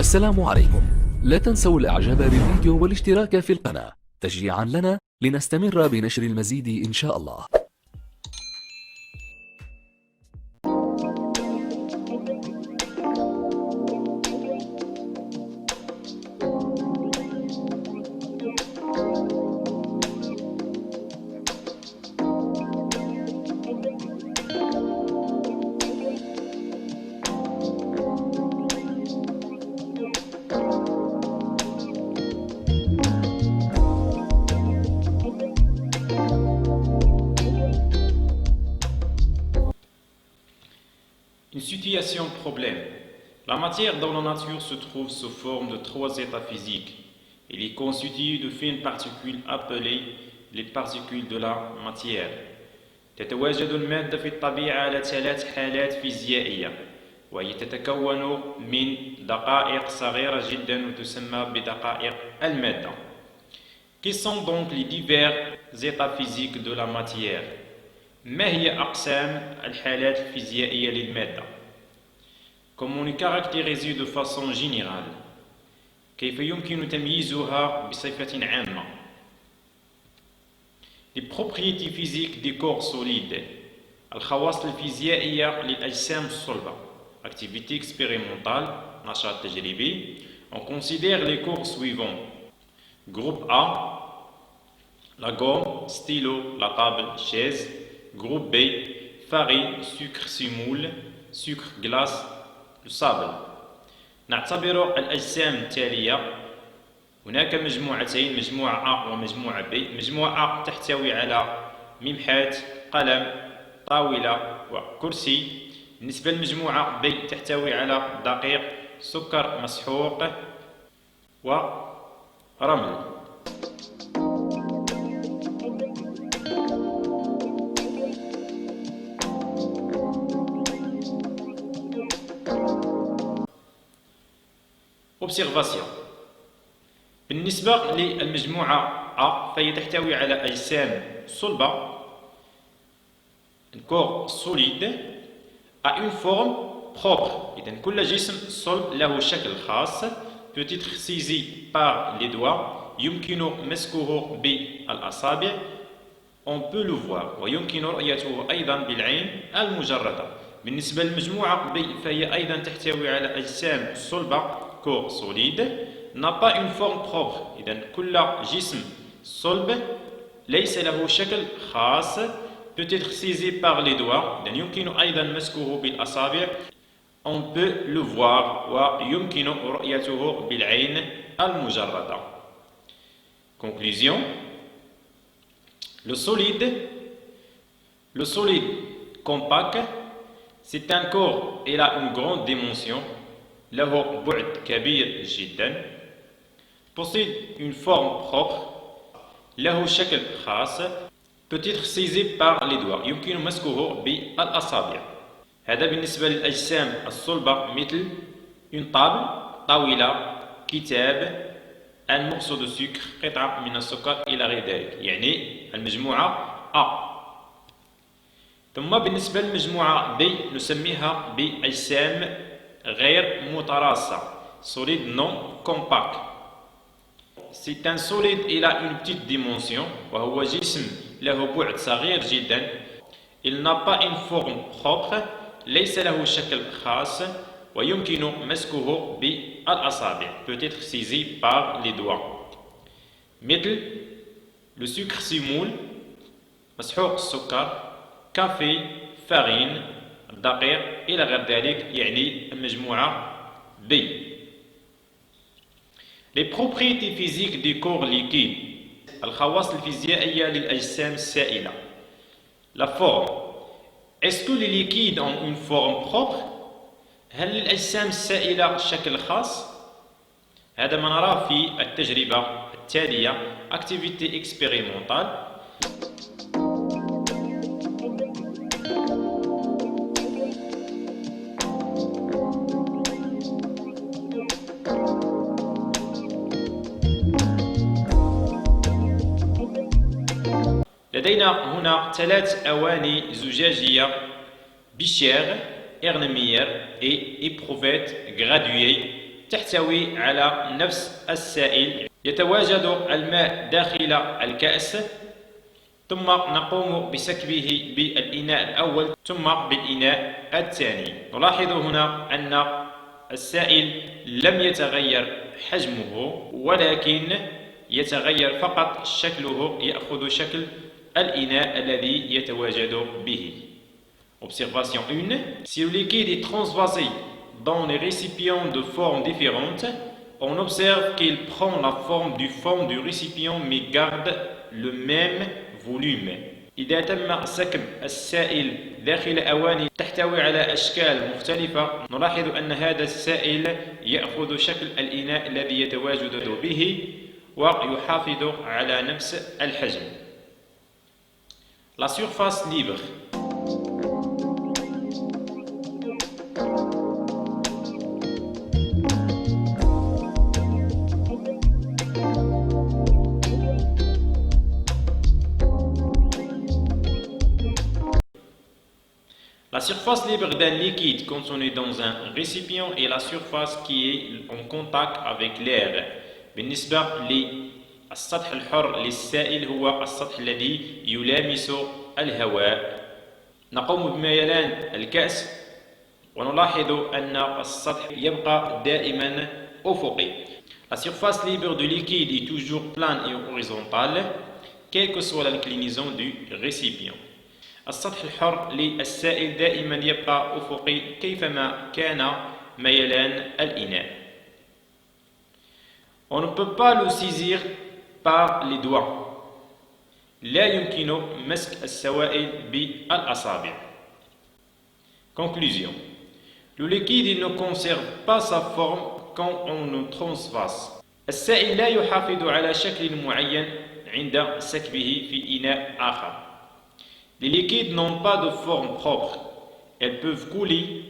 السلام عليكم. لا تنسوا الإعجاب بالفيديو والاشتراك في القناة تشجيعا لنا لنستمر بنشر المزيد إن شاء الله. Une situation problème. La matière dans la nature se trouve sous forme de trois états physiques. Il est constitué de fines particules appelées les particules de la matière. تتواجد المادة في الطبيعة على ثلاث حالات فيزيائية، وهي تتكون من دقائق صغيرة جدا وتسمى بدقائق المادة. Quels sont donc les divers états physiques de la matière؟ ما هي أقسام الحالات الفيزيائية للمادة؟ Comment on caractérise de façon générale؟ كيف يمكن تمييزها بصفة عامة؟ Les propriétés physiques des corps solides. الخواص الفيزيائية للأجسام الصلبة. Activité expérimentale, نشاط تجريبي. On considère les corps suivants. Groupe A, la gomme, stylo, la table, chaise. Groupe B, farine, sucre semoule, sucre glace, le sable. نعتبر الأجسام التالية. هناك مجموعتين، مجموعة A ومجموعة B. مجموعة A تحتوي على ممحات، قلم، طاولة وكرسي. بالنسبة للمجموعة B تحتوي على دقيق، سكر مسحوق ورمل. Observation. بالنسبة للمجموعة A فهي تحتوي على أجسام صلبة. Un corps solide a une forme propre. إذن كل جسم صلب له شكل خاص. Peut être saisi par les doigts. يمكن مسكه بالأصابع. On peut le voir. ويمكن رؤيته أيضا بالعين المجردة. بالنسبة للمجموعة B فهي أيضا تحتوي على أجسام صلبة. Corps solide n'a pas une forme propre. إذن كل جسم صلب ليس له شكل خاص. Peut être saisi par les doigts. إذن يمكن أيضا مسكه بالأصابع. On peut le voir ويمكن رؤيته بالعين المجردة. Conclusion. Le solide compact, c'est un corps, il a une grande dimension. له بعد كبير جدا. Possède une forme propre. له شكل خاص. Peut être saisi par les doigts. يمكن مسكه بالأصابع. هذا بالنسبة للأجسام الصلبة مثل une table، طاولة، كتاب، un morceau de sucre، قطعة من السكر إلى غير ذلك. يعني المجموعة A. ثم بالنسبة للمجموعة B نسميها بأجسام غير متراصة. Solide non compact. C'est un solide, il a une petite dimension. وهو جسم له بعد صغير جدا. Il n'a pas une forme propre. ليس له شكل خاص. ويمكن مسكه بالأصابع. Peut être saisi par les doigts. مثل le sucre semoule، مسحوق السكر، كافي، فارين، الدقيق إلى غير ذلك. يعني المجموعة B. Les propriétés physiques des corps liquides. الخواص الفيزيائية للأجسام السائلة. La forme. Est-ce que les liquides ont une forme propre؟ هل للأجسام السائلة شكل خاص؟ هذا ما نراه في التجربة التالية. Activité expérimentale. لدينا هنا ثلاث أواني زجاجية بيشير، إرنمير et éprouvette graduée تحتوي على نفس السائل. يتواجد الماء داخل الكأس، ثم نقوم بسكبه بالإناء الأول ثم بالإناء الثاني. نلاحظ هنا أن السائل لم يتغير حجمه، ولكن يتغير فقط شكله، يأخذ شكل الإناء الذي يتواجد به. Observation 1. Si le liquide est transvasé dans les récipients de formes différentes, on observe qu'il prend la forme du récipient mais garde le même volume. إذا تم سكب السائل داخل أواني تحتوي على أشكال مختلفة، نلاحظ أن هذا السائل يأخذ شكل الإناء الذي يتواجد به ويحافظ على نفس الحجم. La surface libre. La surface libre d'un liquide contenu dans un récipient est la surface qui est en contact avec l'air. بالنسبة للسطح الحر للسائل هو السطح الذي يلامس الهواء. نقوم بميلان الكأس ونلاحظ أن السطح يبقى دائما أفقي. La surface libre du liquide est toujours plane et horizontale, quelle que soit l'inclinaison du récipient. السطح الحر للسائل دائما يبقى أفقي كيفما كان ميلان الإناء. On ne peut pas le saisir par les doigts. لا يمكن مسك السوائل بالأصابع. Conclusion. Le liquide ne conserve pas sa forme quand on le transvase. السائل لا يحافظ على شكل معين عند سكبه في إناء آخر. Les liquides n'ont pas de forme propre. Elles peuvent couler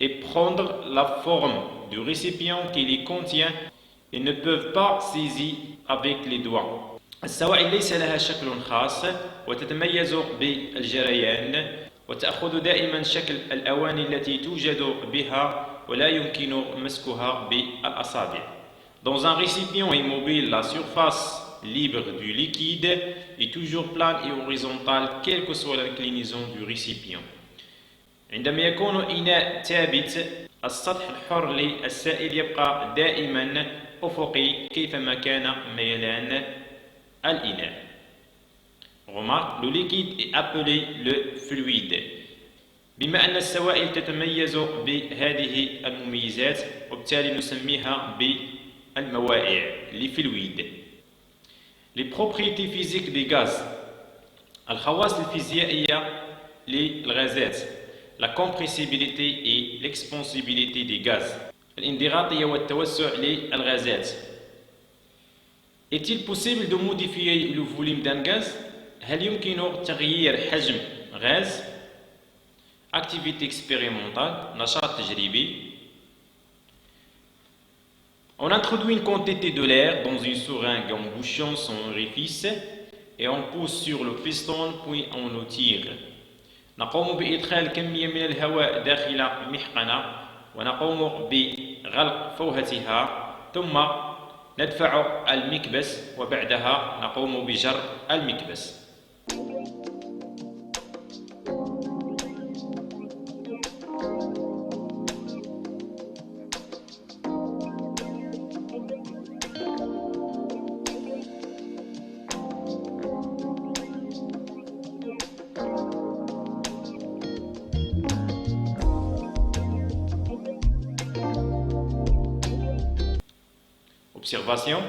et prendre la forme du récipient qui les contient et ne peuvent pas saisir avec les doigts. السوائل ليس لها شكل خاص وتتميز بالجريان وتأخذ دائما شكل الأواني التي توجد بها ولا يمكن مسكها بالأصابع. Dans un récipient immobile, la surface libre du liquide est toujours plane et horizontale quelle que soit l'inclinaison du récipient. عندما يكون إناء ثابت السطح الحر للسائل يبقى دائما أفقي كيفما كان ميلان الإناء. Remarque, le liquide est appelé le fluide. بما أن السوائل تتميز بهذه المميزات وبالتالي نسميها بالموائع les fluides. Les propriétés physiques des gaz. الخواص الفيزيائية للغازات. La compressibilité et l'expansibilité des gaz. الانضغاطية والتوسع للغازات. Est-il possible de modifier le volume d'un gaz? هل يمكن تغيير حجم غاز؟ Activité expérimentale, نشاط تجريبي. On introduit une quantité de l'air dans une seringue en bouchant son orifice et on pousse sur le piston puis on le tire. نقوم بإدخال كمية من الهواء داخل محقنة ونقوم بغلق فوهتها ثم ندفع المكبس وبعدها نقوم بجر المكبس. Observation.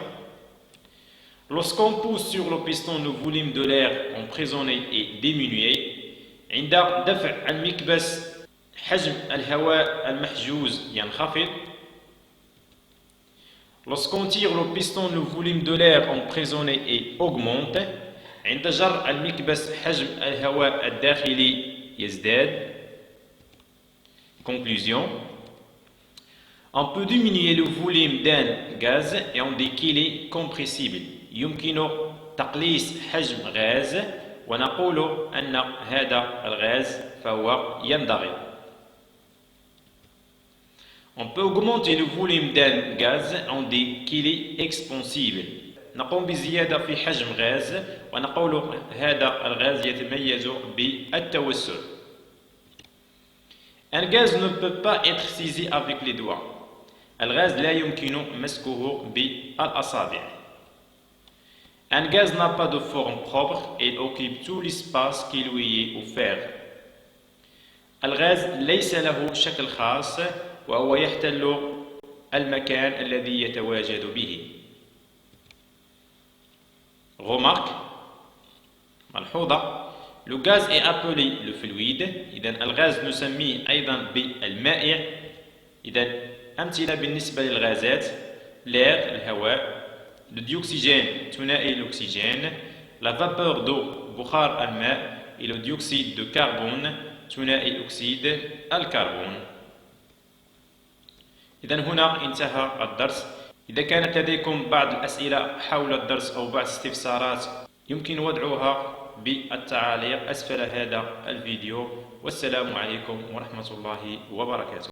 Lorsqu'on pousse sur le piston, le volume de l'air emprisonné est diminué. عند دفع المكبس حجم الهواء المحجوز ينخفض. Lorsqu'on tire le piston, le volume de l'air emprisonné est augmente. عند جر المكبس حجم الهواء الداخلي يزداد. Conclusion. On peut diminuer le volume d'un gaz et on dit qu'il est compressible. يمكن تقليص حجم غاز ونقول أن هذا الغاز فهو ينضغط. On peut augmenter le volume d'un gaz عندي qu'il est expansible. نقوم بزيادة في حجم غاز ونقول هذا الغاز يتميز بالتوسل. Un gaz ne peut pas être saisi avec les doigts. الغاز لا يمكن مسكه بالأصابع. Un gaz n'a pas de forme propre et occupe tout l'espace qui lui est offert. الغاز ليس له شكل خاص وهو يحتل المكان الذي يتواجد به. Remarque, ملحوظة, le gaz est appelé le fluide. إذن الغاز نسميه أيضا بالمائع. إذن أمثلة بالنسبة للغازات: l'air الهواء, le dioxygène ثنائي الأكسجين, la vapeur d'eau بخار الماء, et le dioxyde de carbone ثنائي أكسيد الكربون. إذن هنا انتهى الدرس. إذا كانت لديكم بعض الأسئلة حول الدرس أو بعض الاستفسارات يمكن وضعها بالتعاليق أسفل هذا الفيديو. والسلام عليكم ورحمة الله وبركاته.